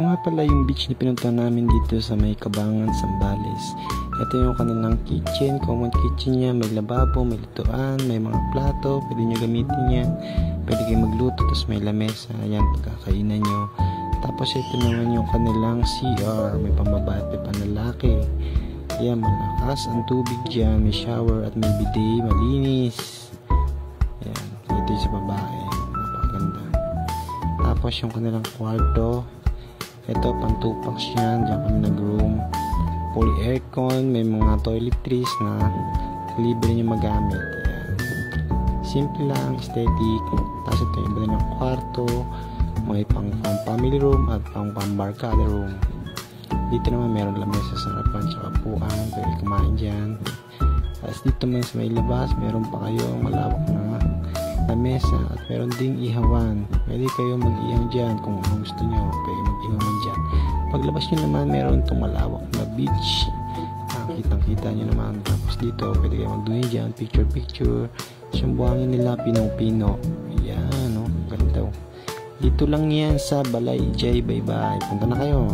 nga pala yung beach na pinunta namin dito sa may Cabangan, Zambales. Ito yung kanilang kitchen, common kitchen niya. May lababo, may lutuan, may mga plato, pwede nyo gamitin yan. Pwede kayo magluto, tapos may lamesa. Ayan, pagkakainan nyo. Tapos ito naman yung kanilang CR, may pambabae at may panlalaki. Ayan, malakas ang tubig dyan, may shower at may bidet, malinis. Ayan, ito yung sa babae, napakaganda. Tapos yung kanilang kwarto, ito pantupak yan, dyan kami nag-room. Fully aircon, may mga toiletries na libre nyo magamit. Ayan. Simple lang, aesthetic. Tapos ito yung iba ng kwarto, may pang family room at pang barkada room. Dito naman meron lamesa sa harapan tsaka puan, pwede kumain dyan. Tapos dito naman sa may labas, meron pa kayo malawak na lamesa at meron ding ihawan. Pwede kayo mag-ihaw dyan kung gusto nyo, pwede mag-ihawan dyan. Paglabas nyo naman, meron itong malawak na beach. Kitang-kita nyo naman. Tapos dito, pwede kayo mag-duni dyan, picture-picture. Yung buhangin nila, pinong-pino. Ayan, no? Ganda. Dito lang yan sa Balay J. Bye-bye. Punta na kayo.